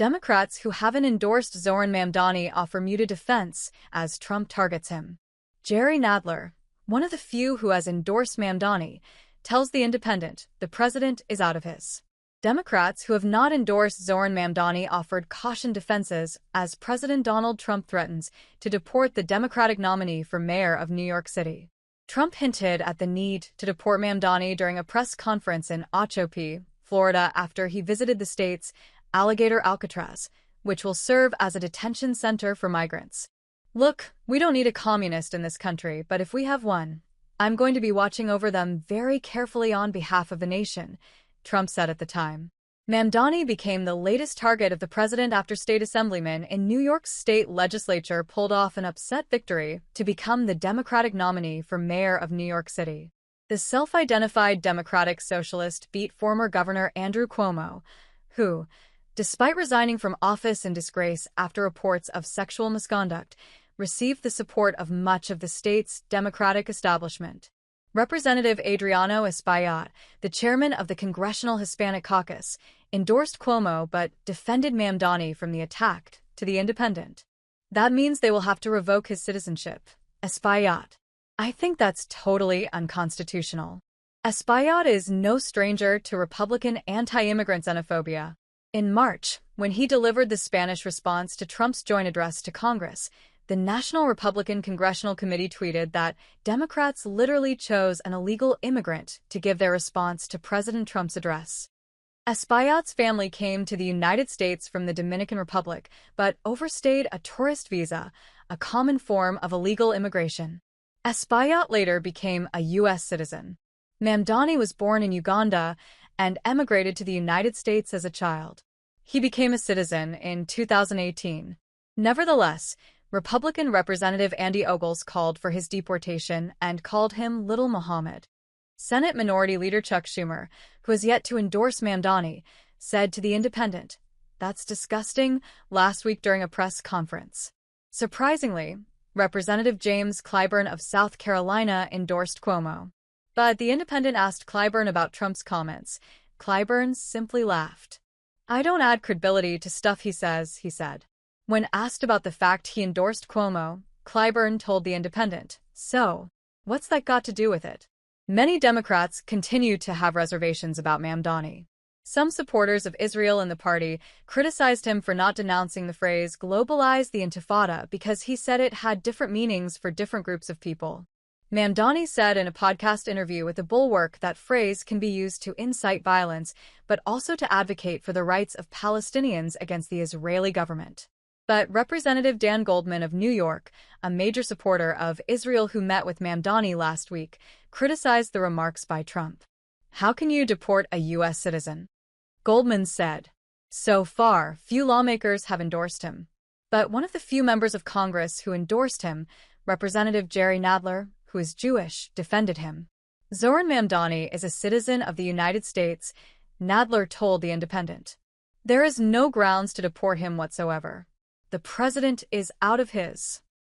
Democrats who haven't endorsed Zohran Mamdani offer muted defense as Trump targets him. Jerry Nadler, one of the few who has endorsed Mamdani, tells The Independent the president is out of his. Democrats who have not endorsed Zohran Mamdani offered caution defenses as President Donald Trump threatens to deport the Democratic nominee for mayor of New York City. Trump hinted at the need to deport Mamdani during a press conference in Ochoape, Florida, after he visited the state's Alligator Alcatraz, which will serve as a detention center for migrants. "Look, we don't need a communist in this country, but if we have one, I'm going to be watching over them very carefully on behalf of the nation," Trump said at the time. Mamdani became the latest target of the president after state assemblymen in New York's state legislature pulled off an upset victory to become the Democratic nominee for mayor of New York City. The self-identified Democratic Socialist beat former Governor Andrew Cuomo, who, despite resigning from office in disgrace after reports of sexual misconduct, received the support of much of the state's Democratic establishment. Representative Adriano Espaillat, the chairman of the Congressional Hispanic Caucus, endorsed Cuomo but defended Mamdani from the attack, to The Independent. "That means they will have to revoke his citizenship," Espaillat. "I think that's totally unconstitutional." Espaillat is no stranger to Republican anti-immigrant xenophobia. In March, when he delivered the Spanish response to Trump's joint address to Congress, the National Republican Congressional Committee tweeted that Democrats literally chose an illegal immigrant to give their response to President Trump's address. Espaillat's family came to the United States from the Dominican Republic, but overstayed a tourist visa, a common form of illegal immigration. Espaillat later became a U.S. citizen. Mamdani was born in Uganda and emigrated to the United States as a child. He became a citizen in 2018. Nevertheless, Republican Representative Andy Ogles called for his deportation and called him Little Muhammad. Senate Minority Leader Chuck Schumer, who has yet to endorse Mamdani, said to The Independent, "That's disgusting," last week during a press conference. Surprisingly, Representative James Clyburn of South Carolina endorsed Cuomo. But The Independent asked Clyburn about Trump's comments. Clyburn simply laughed. "I don't add credibility to stuff he says," he said. When asked about the fact he endorsed Cuomo, Clyburn told The Independent, "So, what's that got to do with it?" Many Democrats continue to have reservations about Mamdani. Some supporters of Israel in the party criticized him for not denouncing the phrase "Globalize the Intifada" because he said it had different meanings for different groups of people. Mamdani said in a podcast interview with The Bulwark that phrase can be used to incite violence, but also to advocate for the rights of Palestinians against the Israeli government. But Representative Dan Goldman of New York, a major supporter of Israel who met with Mamdani last week, criticized the remarks by Trump. "How can you deport a U.S. citizen?" Goldman said. "So far, few lawmakers have endorsed him. But one of the few members of Congress who endorsed him, Representative Jerry Nadler, who is Jewish, defended him." Zohran Mamdani is a citizen of the United States, Nadler told The Independent. "There is no grounds to deport him whatsoever. The president is out of his."